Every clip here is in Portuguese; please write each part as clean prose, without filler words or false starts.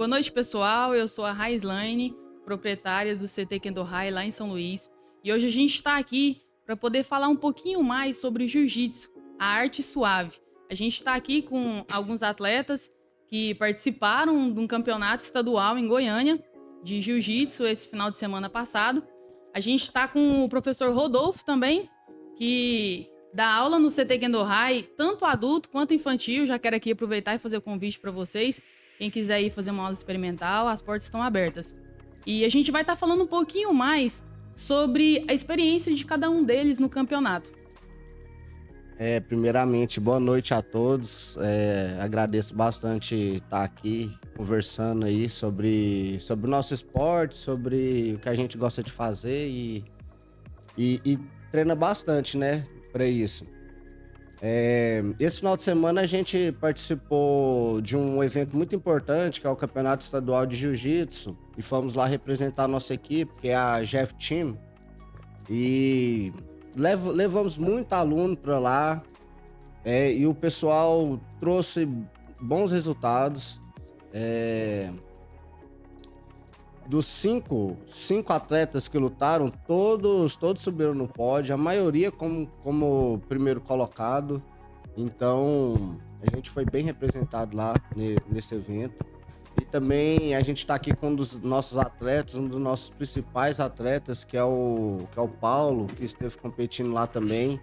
Boa noite, pessoal. Eu sou a Raislaine, proprietária do CT Kendo High lá em São Luís. E hoje a gente está aqui para poder falar um pouquinho mais sobre jiu-jitsu, a arte suave. A gente está aqui com alguns atletas que participaram de um campeonato estadual em Goiânia de jiu-jitsu esse final de semana passado. A gente está com o professor Rodolfo também, que dá aula no CT Kendo High, tanto adulto quanto infantil. Já quero aqui aproveitar e fazer o convite para vocês. Quem quiser ir fazer uma aula experimental, as portas estão abertas. E a gente vai estar falando um pouquinho mais sobre a experiência de cada um deles no campeonato. Primeiramente, boa noite a todos. Agradeço bastante estar aqui conversando aí sobre o nosso esporte, sobre o que a gente gosta de fazer e treina bastante, né, para isso. Esse final de semana a gente participou de um evento muito importante, que é o Campeonato Estadual de Jiu-Jitsu, e fomos lá representar a nossa equipe, que é a GF Team, e levamos muito aluno para lá, e o pessoal trouxe bons resultados. Dos cinco atletas que lutaram, todos subiram no pódio, a maioria como primeiro colocado. Então, a gente foi bem representado lá nesse evento. E também a gente está aqui com um dos nossos atletas, um dos nossos principais atletas, que é o Paulo, que esteve competindo lá também.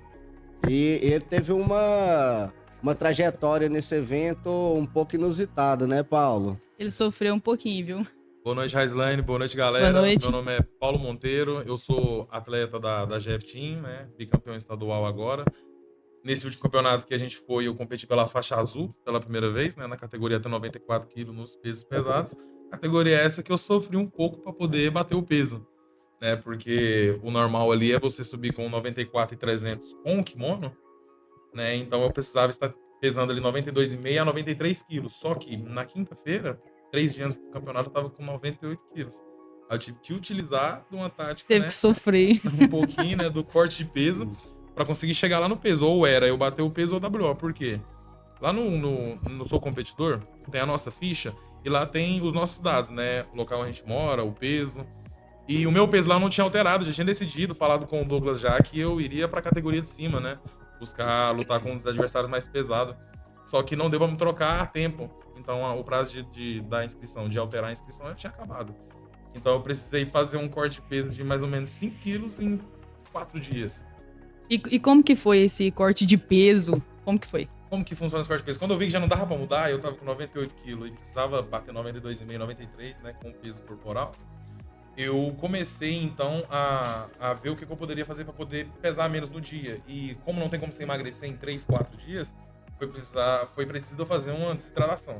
E ele teve uma trajetória nesse evento um pouco inusitada, né, Paulo? Ele sofreu um pouquinho, viu? Boa noite, Raislaine. Boa noite, galera. Boa noite. Meu nome é Paulo Monteiro. Eu sou atleta da GF Team, né? Bicampeão estadual agora. Nesse último campeonato que a gente foi, eu competi pela faixa azul pela primeira vez, né? Na categoria até 94 quilos nos pesos pesados. Categoria essa que eu sofri um pouco para poder bater o peso, né? Porque o normal ali é você subir com 94,300 com o kimono, né? Então eu precisava estar pesando ali 92,5 a 93 quilos. Só que na quinta-feira, 3 dias antes do campeonato, eu tava com 98 quilos. Aí eu tive que utilizar de uma tática, Teve né? que sofrer. Um pouquinho, né? Do corte de peso pra conseguir chegar lá no peso. Ou era eu bater o peso ou WO. Por quê? Lá no Sou Competidor, tem a nossa ficha e lá tem os nossos dados, né? O local onde a gente mora, o peso. E o meu peso lá não tinha alterado, já tinha decidido, falado com o Douglas já, que eu iria pra categoria de cima, né? Buscar lutar com os adversários mais pesados. Só que não deu pra me trocar a tempo. Então o prazo da inscrição, de alterar a inscrição, já tinha acabado. Então eu precisei fazer um corte de peso de mais ou menos 5 quilos em 4 dias. E como que foi esse corte de peso? Como que foi? Como que funciona esse corte de peso? Quando eu vi que já não dava pra mudar, eu tava com 98 quilos e precisava bater 92,5, 93, né? Com o peso corporal. Eu comecei, então, a ver o que eu poderia fazer para poder pesar menos no dia. E como não tem como você emagrecer em 3, 4 dias, foi preciso eu fazer uma desidratação.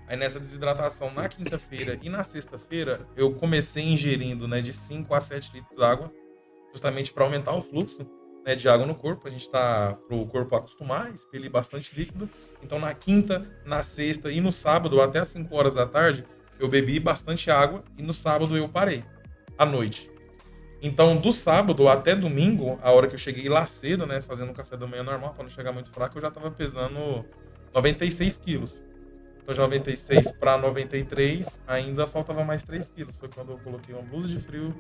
Aí nessa desidratação, na quinta-feira e na sexta-feira, eu comecei ingerindo, né, de 5 a 7 litros de água, justamente para aumentar o fluxo, né, de água no corpo. A gente tá pro corpo acostumar, expelir bastante líquido. Então na quinta, na sexta e no sábado, até às 5 horas da tarde, eu bebi bastante água e no sábado eu parei, à noite. Então, do sábado até domingo, a hora que eu cheguei lá cedo, né, fazendo um café da manhã normal, para não chegar muito fraco, eu já tava pesando 96 quilos. Então, de 96 para 93, ainda faltava mais 3 quilos. Foi quando eu coloquei uma blusa de frio,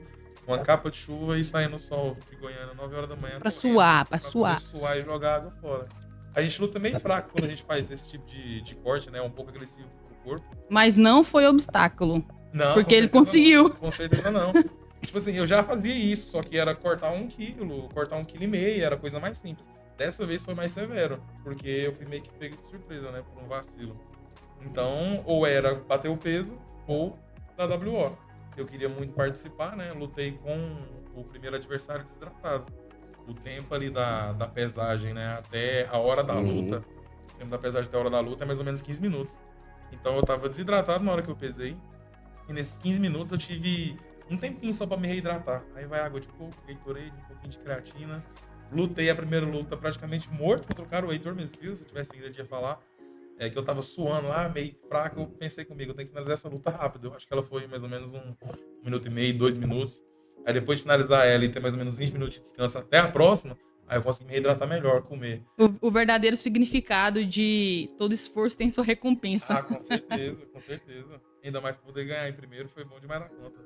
uma capa de chuva e saí no sol de Goiânia, 9 horas da manhã. Pra suar. Pra suar e jogar água fora. A gente luta meio fraco quando a gente faz esse tipo de corte, né, um pouco agressivo pro corpo. Mas não foi obstáculo. Não, porque ele conseguiu. Não, com certeza não. Tipo assim, eu já fazia isso, só que era cortar 1 quilo, cortar 1,5 kg, era coisa mais simples. Dessa vez foi mais severo, porque eu fui meio que pego de surpresa, né, por um vacilo. Então, ou era bater o peso, ou da WO. Eu queria muito participar, né, lutei com o primeiro adversário desidratado. O tempo ali da pesagem, né, até a hora da luta, o tempo da pesagem até a hora da luta é mais ou menos 15 minutos. Então eu tava desidratado na hora que eu pesei, e nesses 15 minutos eu tive um tempinho só pra me reidratar. Aí vai água de coco, Gatorade, um pouquinho de creatina. Lutei a primeira luta praticamente morto contra o cara, o Heitor Mesquil, se eu tivesse ainda de falar. Que eu tava suando lá, meio fraco, eu pensei comigo, eu tenho que finalizar essa luta rápido. Eu acho que ela foi mais ou menos 1 minuto e meio, 2 minutos. Aí depois de finalizar ela e ter mais ou menos 20 minutos de descanso até a próxima, aí eu consegui me reidratar melhor, comer. O verdadeiro significado de todo esforço tem sua recompensa. Ah, com certeza, com certeza. Ainda mais pra poder ganhar em primeiro, foi bom demais na conta.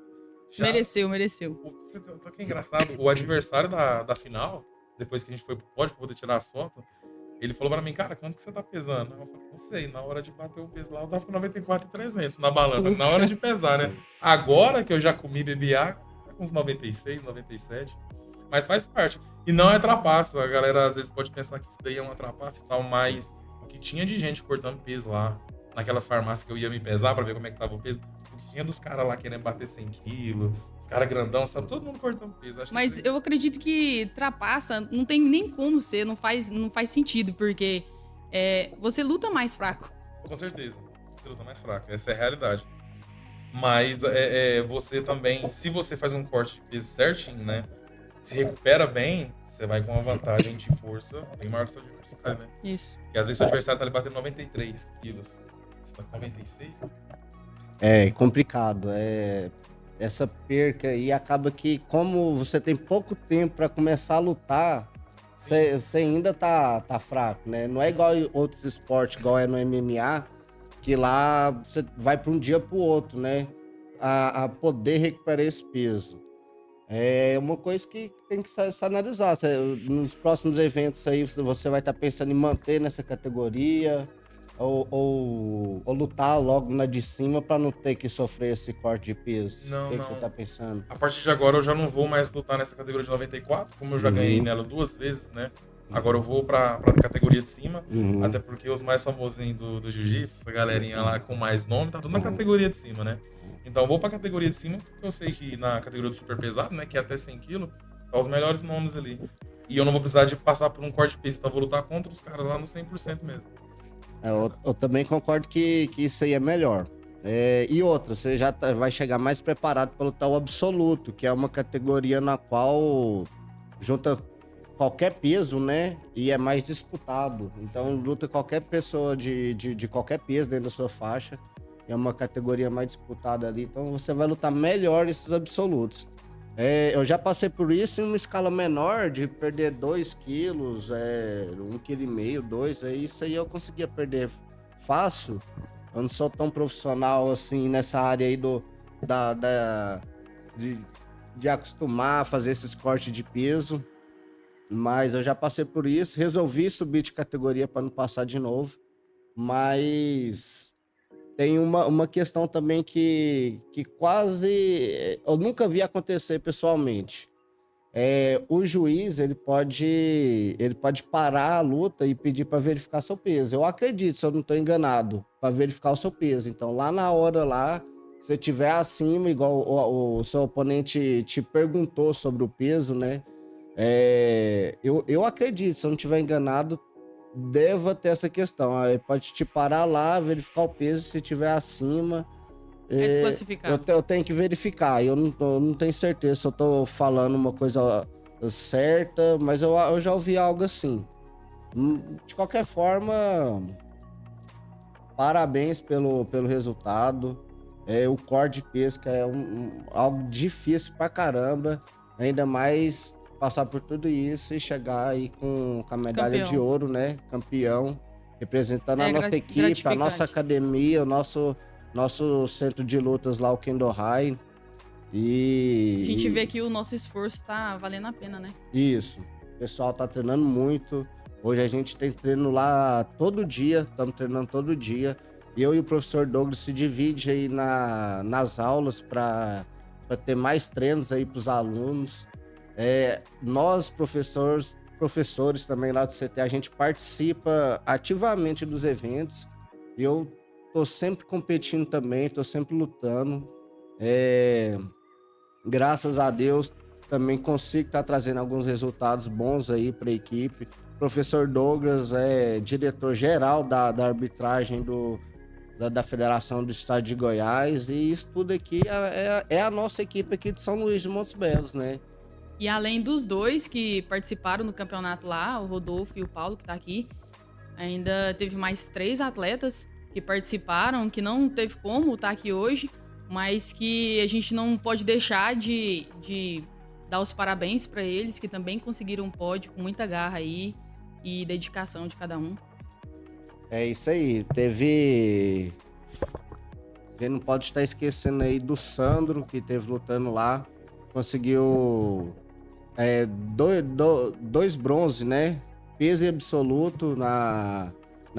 Já, Mereceu. você tá que é engraçado, o adversário da final, depois que a gente foi pro pódio pra poder tirar as fotos, ele falou pra mim, cara, quanto que você tá pesando? Eu falei, não sei, na hora de bater o peso lá, eu tava com 94,300 na balança, na hora de pesar, né? Agora que eu já comi, bebi água, tá com uns 96, 97. Mas faz parte. E não é trapaço. A galera às vezes pode pensar que isso daí é uma trapaça e tal, mas o que tinha de gente cortando peso lá, naquelas farmácias que eu ia me pesar pra ver como é que tava o peso, o que tinha dos caras lá querendo bater 100 quilos, os caras grandão, sabe? Todo mundo cortando peso. Acho Mas isso aí- eu acredito que trapaça não tem nem como ser, não faz sentido, porque você luta mais fraco. Com certeza. Você luta mais fraco. Essa é a realidade. Mas você também, se você faz um corte de peso certinho, né? Se recupera bem, você vai com uma vantagem de força bem maior que o seu adversário, né? Isso. Porque às vezes seu adversário tá ali batendo 93 quilos. Você tá com 96? É complicado. Essa perca aí acaba que, como você tem pouco tempo para começar a lutar, você ainda tá fraco, né? Não é igual em outros esportes, igual é no MMA, que lá você vai para um dia para o outro, né? A poder recuperar esse peso. É uma coisa que tem que se analisar. Nos próximos eventos aí, você vai estar pensando em manter nessa categoria ou lutar logo na de cima para não ter que sofrer esse corte de peso. Não, O que não. você está pensando? A partir de agora eu já não vou mais lutar nessa categoria de 94, como eu já ganhei nela 2 vezes, né? Agora eu vou pra categoria de cima, até porque os mais famosinhos do jiu-jitsu, essa galerinha lá com mais nome, tá tudo na categoria de cima, né? Então eu vou pra categoria de cima, porque eu sei que na categoria do super pesado, né, que é até 100 kg, tá os melhores nomes ali. E eu não vou precisar de passar por um corte de peso, então eu vou lutar contra os caras lá no 100% mesmo. Eu também concordo que isso aí é melhor. E outra, você já vai chegar mais preparado para lutar o absoluto, que é uma categoria na qual junta qualquer peso, né? E é mais disputado. Então, luta qualquer pessoa de qualquer peso dentro da sua faixa. É uma categoria mais disputada ali. Então, você vai lutar melhor esses absolutos. Eu já passei por isso em uma escala menor, de perder 2 quilos, 1,5 kg, 2. Isso aí eu conseguia perder fácil. Eu não sou tão profissional assim nessa área aí de acostumar a fazer esses cortes de peso. Mas eu já passei por isso, resolvi subir de categoria para não passar de novo. Mas tem uma questão também que quase eu nunca vi acontecer pessoalmente. O juiz ele pode parar a luta e pedir para verificar seu peso. Eu acredito, se eu não estou enganado, para verificar o seu peso. Então, lá na hora lá, se você estiver acima, igual o seu oponente te perguntou sobre o peso, né? Eu acredito, se eu não estiver enganado, deva ter essa questão. Aí pode te parar lá, verificar o peso, se estiver acima. É desclassificado. Eu tenho que verificar. Eu não tenho certeza se eu tô falando uma coisa certa, mas eu já ouvi algo assim. De qualquer forma, parabéns pelo resultado. O corte de pesca é algo difícil pra caramba. Ainda mais passar por tudo isso e chegar aí com a medalha de ouro, né? Campeão, representando a nossa equipe, a nossa academia, o nosso centro de lutas lá, o Kendo High. A gente vê que o nosso esforço tá valendo a pena, né? Isso. O pessoal tá treinando muito. Hoje a gente tem treino lá todo dia, estamos treinando todo dia. Eu e o professor Douglas se divide aí nas aulas para ter mais treinos aí para os alunos. Nós, professores também lá do CT, a gente participa ativamente dos eventos. Eu tô sempre competindo também, tô sempre lutando. Graças a Deus, também consigo estar trazendo alguns resultados bons aí para a equipe. O professor Douglas é diretor-geral da arbitragem da Federação do Estado de Goiás, e isso tudo aqui é a nossa equipe aqui de São Luís de Montes Belos, né? E além dos dois que participaram do campeonato lá, o Rodolfo e o Paulo, que tá aqui, ainda teve mais 3 atletas que participaram, que não teve como estar aqui hoje, mas que a gente não pode deixar de dar os parabéns para eles, que também conseguiram um pódio com muita garra aí e dedicação de cada um. É isso aí. Teve A gente não pode estar esquecendo aí do Sandro, que teve lutando lá. Conseguiu dois bronze, né? Peso e absoluto na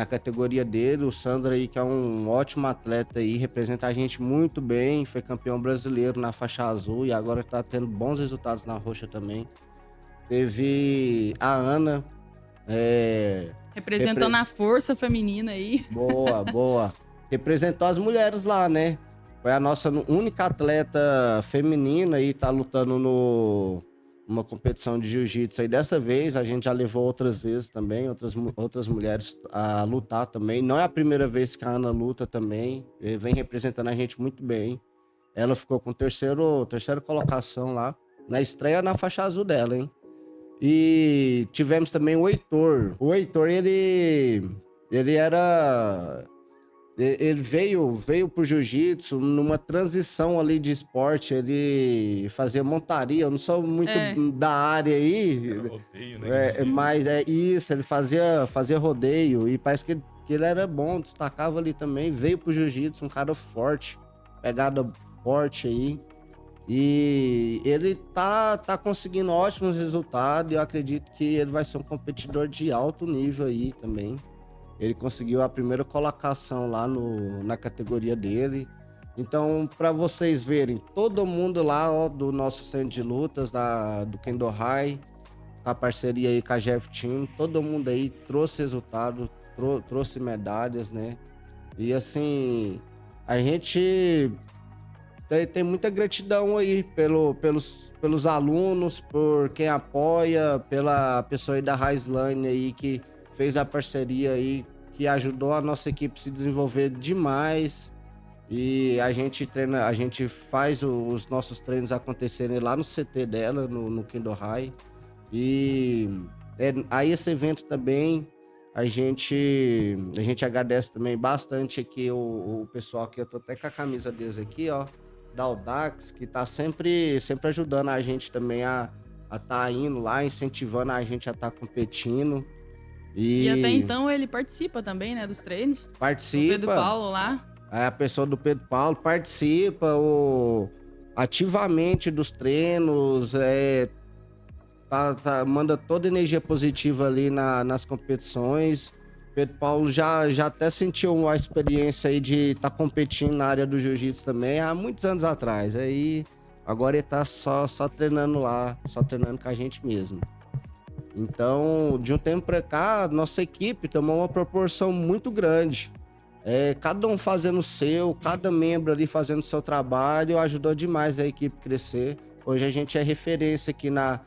categoria dele. O Sandro aí, que é um ótimo atleta aí, representa a gente muito bem. Foi campeão brasileiro na faixa azul e agora tá tendo bons resultados na roxa também. Teve a Ana. Representando a força feminina aí. Boa. Representou as mulheres lá, né? Foi a nossa única atleta feminina e tá lutando numa competição de jiu-jitsu. Aí dessa vez a gente já levou outras vezes também, outras mulheres a lutar também. Não é a primeira vez que a Ana luta também. Vem representando a gente muito bem. Ela ficou com terceira colocação lá. Na estreia na faixa azul dela, hein? E tivemos também o Heitor. O Heitor, ele veio pro jiu-jitsu numa transição ali de esporte. Ele fazia montaria. Eu não sou muito da área aí. Era rodeio, né? Mas é isso, ele fazia rodeio. E parece que ele era bom, destacava ali também. Veio pro jiu-jitsu, um cara forte, pegada forte aí. E ele tá conseguindo ótimos resultados. E eu acredito que ele vai ser um competidor de alto nível aí também. Ele conseguiu a primeira colocação lá na categoria dele. Então, para vocês verem, todo mundo lá, ó, do nosso centro de lutas, do Kendo High, com a parceria aí com a Jeff Team, todo mundo aí trouxe resultado, trouxe medalhas, né? E assim, a gente tem muita gratidão aí pelos alunos, por quem apoia, pela pessoa aí da Highline aí que fez a parceria aí, que ajudou a nossa equipe a se desenvolver demais. E a gente faz os nossos treinos acontecerem lá no CT dela, no Kendo High. E aí esse evento também, a gente agradece também bastante aqui o pessoal, que eu tô até com a camisa deles aqui, ó, da Audax, que tá sempre ajudando a gente também a tá indo lá, incentivando a gente a tá competindo. E até então ele participa também, né, dos treinos. Participa. O Pedro Paulo lá. A pessoa do Pedro Paulo participa ativamente dos treinos, manda toda a energia positiva ali nas competições. Pedro Paulo já até sentiu a experiência aí de estar competindo na área do jiu-jitsu também há muitos anos atrás. Aí agora ele tá só treinando lá, só treinando com a gente mesmo. Então, de um tempo para cá, nossa equipe tomou uma proporção muito grande. Cada um fazendo o seu, cada membro ali fazendo o seu trabalho, ajudou demais a equipe crescer. Hoje a gente é referência aqui na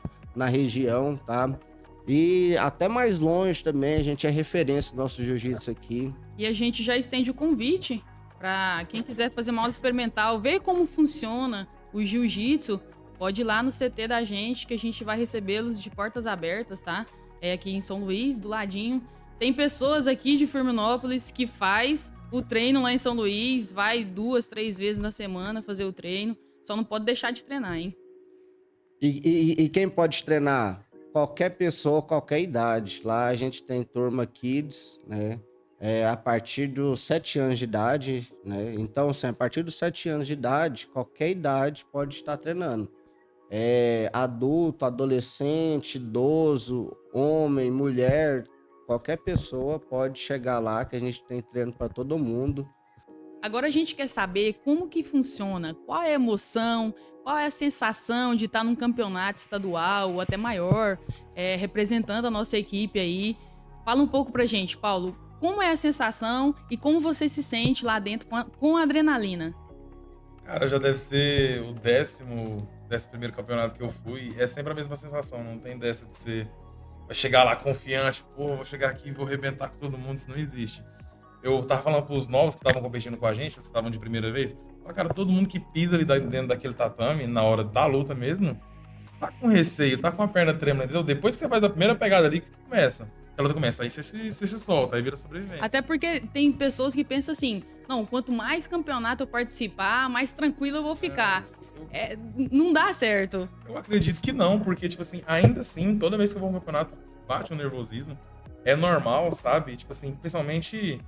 região, tá? E até mais longe também, a gente é referência do nosso jiu-jitsu aqui. E a gente já estende o convite para quem quiser fazer uma aula experimental, ver como funciona o jiu-jitsu. Pode ir lá no CT da gente, que a gente vai recebê-los de portas abertas, tá? Aqui em São Luís, do ladinho. Tem pessoas aqui de Firminópolis que faz o treino lá em São Luís, vai 2, 3 vezes na semana fazer o treino. Só não pode deixar de treinar, hein? E quem pode treinar? Qualquer pessoa, qualquer idade. Lá a gente tem turma Kids, né? A partir dos 7 anos de idade, né? Então, assim, a partir dos 7 anos de idade, qualquer idade pode estar treinando. Adulto, adolescente, idoso, homem, mulher, qualquer pessoa pode chegar lá, que a gente tem treino para todo mundo. Agora a gente quer saber como que funciona, qual é a emoção, qual é a sensação de estar num campeonato estadual ou até maior, representando a nossa equipe aí. Fala um pouco pra gente, Paulo, como é a sensação e como você se sente lá dentro com a adrenalina? Cara, já deve ser o 11º campeonato que eu fui. É sempre a mesma sensação, não tem dessa de você vai chegar lá confiante, vou chegar aqui e vou arrebentar com todo mundo, isso não existe. Eu tava falando pros novos que estavam competindo com a gente, que estavam de primeira vez, cara, todo mundo que pisa ali dentro daquele tatame, na hora da luta mesmo, tá com receio, tá com a perna trêmula, entendeu? Depois que você faz a primeira pegada ali, que começa. A luta começa, aí você se solta, aí vira sobrevivência. Até porque tem pessoas que pensam assim, não, quanto mais campeonato eu participar, mais tranquilo eu vou ficar. Não dá certo. Eu acredito que não, porque, tipo assim, ainda assim, toda vez que eu vou a um campeonato, bate um nervosismo. É normal, sabe? Tipo assim, principalmente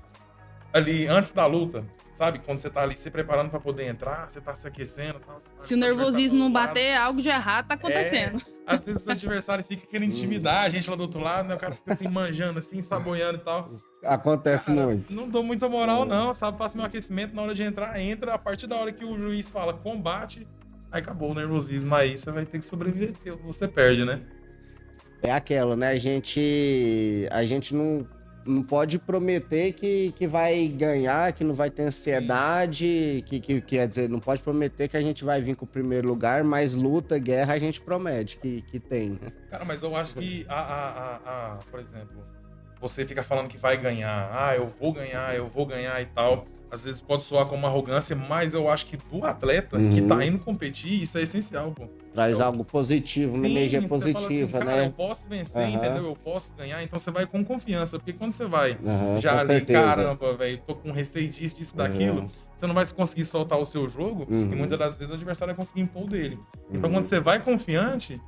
ali antes da luta, sabe? Quando você tá ali se preparando pra poder entrar, você tá se aquecendo, tal, você tá Se o nervosismo não bater, algo de errado tá acontecendo. Às vezes o adversário fica querendo intimidar a gente lá do outro lado, né? O cara fica assim manjando, assim, saboiando e tal. Acontece Cara, muito. não dou muita moral, não, sabe? Faço meu aquecimento, na hora de entrar, entra. A partir da hora que o juiz fala combate, aí acabou o nervosismo. Aí você vai ter que sobreviver, porque você perde, né? É aquela, né? A gente não pode prometer que vai ganhar, que não vai ter ansiedade, que quer dizer, não pode prometer que a gente vai vir com o primeiro lugar, mas luta, guerra, a gente promete que tem. Cara, mas eu acho que, por exemplo, você fica falando que vai ganhar, eu vou ganhar e tal. Às vezes pode soar como arrogância, mas eu acho que do atleta que tá indo competir, isso é essencial, pô. Traz algo positivo, uma energia Você fala assim, positiva, cara, né? eu posso vencer, entendeu? Eu posso ganhar, então você vai com confiança, porque quando você vai já Com ali, certeza. caramba, velho, tô com receio disso, daquilo, você não vai conseguir soltar o seu jogo e muitas das vezes o adversário vai conseguir impor o dele. Então quando você vai confiante,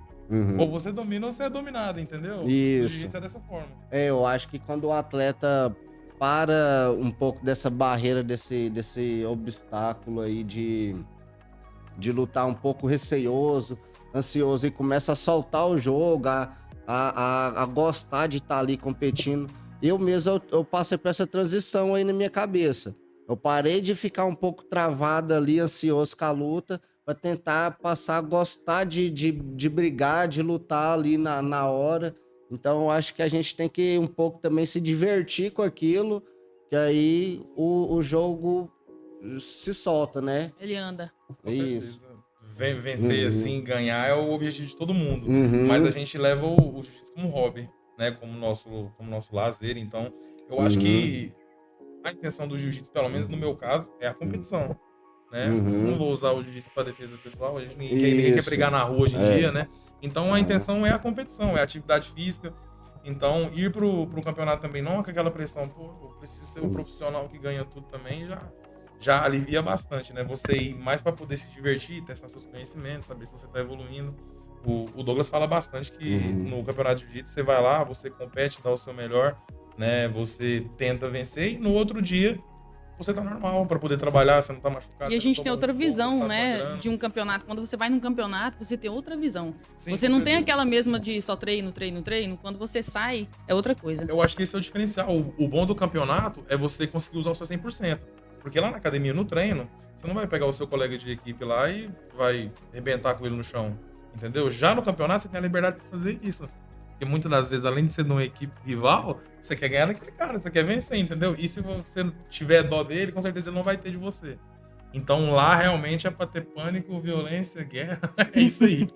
ou você domina ou você é dominado, entendeu? Isso. O jiu-jitsu é dessa forma. Eu acho que quando o atleta para um pouco dessa barreira, desse obstáculo aí de lutar um pouco receoso, ansioso e começa a soltar o jogo, a gostar de estar ali competindo. Eu mesmo, eu passei por essa transição aí na minha cabeça. Eu parei de ficar um pouco travado ali, ansioso com a luta, para tentar passar a gostar de brigar, de lutar ali na hora. Então, eu acho que a gente tem que um pouco também se divertir com aquilo, que aí o jogo se solta, né? Ele anda. Com Isso. certeza. Vencer assim, ganhar é o objetivo de todo mundo. Uhum. Mas a gente leva o jiu-jitsu como hobby, né? Como nosso lazer. Então, eu acho que a intenção do jiu-jitsu, pelo menos no meu caso, é a competição. Né? Não vou usar o jiu-jitsu para defesa pessoal. Ninguém quer brigar na rua hoje em dia, né? Então a intenção é a competição, é a atividade física. Então, ir pro campeonato também não é com aquela pressão, pô, eu preciso ser o profissional que ganha tudo também, já alivia bastante, né? Você ir mais para poder se divertir, testar seus conhecimentos, saber se você tá evoluindo. O Douglas fala bastante que no campeonato de jiu-jitsu você vai lá, você compete, dá o seu melhor, né? Você tenta vencer e no outro dia você tá normal para poder trabalhar, você não tá machucado. E a gente tem tomou outra sufoco, visão, tá né, sangrando. de um campeonato. Quando você vai num campeonato, você tem outra visão. Sim, Você com não tem certeza. aquela mesma de só treino. Quando você sai, é outra coisa. Eu acho que esse é o diferencial. O bom do campeonato é você conseguir usar o seu 100%. Porque lá na academia, no treino, você não vai pegar o seu colega de equipe lá e vai arrebentar com ele no chão. Entendeu? Já no campeonato, você tem a liberdade de fazer isso. Porque muitas das vezes, além de ser de uma equipe rival, você quer ganhar daquele cara, você quer vencer, entendeu? E se você tiver dó dele, com certeza ele não vai ter de você. Então lá realmente é pra ter pânico, violência, guerra. É isso aí.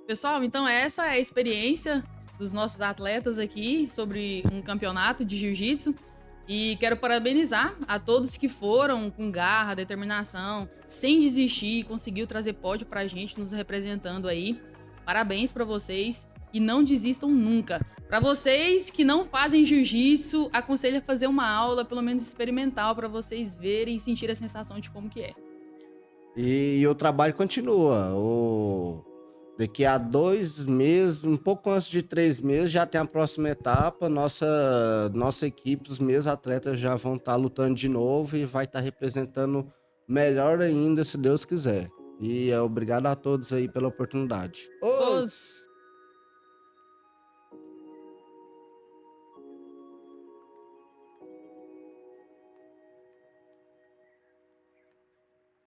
Pessoal, então essa é a experiência dos nossos atletas aqui sobre um campeonato de jiu-jitsu. E quero parabenizar a todos que foram com garra, determinação, sem desistir, conseguiu trazer pódio pra gente, nos representando aí. Parabéns pra vocês e não desistam nunca. Pra vocês que não fazem jiu-jitsu, aconselho a fazer uma aula, pelo menos experimental, pra vocês verem e sentir a sensação de como que é. E o trabalho continua. Daqui a 2 meses, um pouco antes de 3 meses, já tem a próxima etapa. Nossa equipe, os meus atletas já vão estar lutando de novo e vai estar representando melhor ainda, se Deus quiser. E obrigado a todos aí pela oportunidade. Os...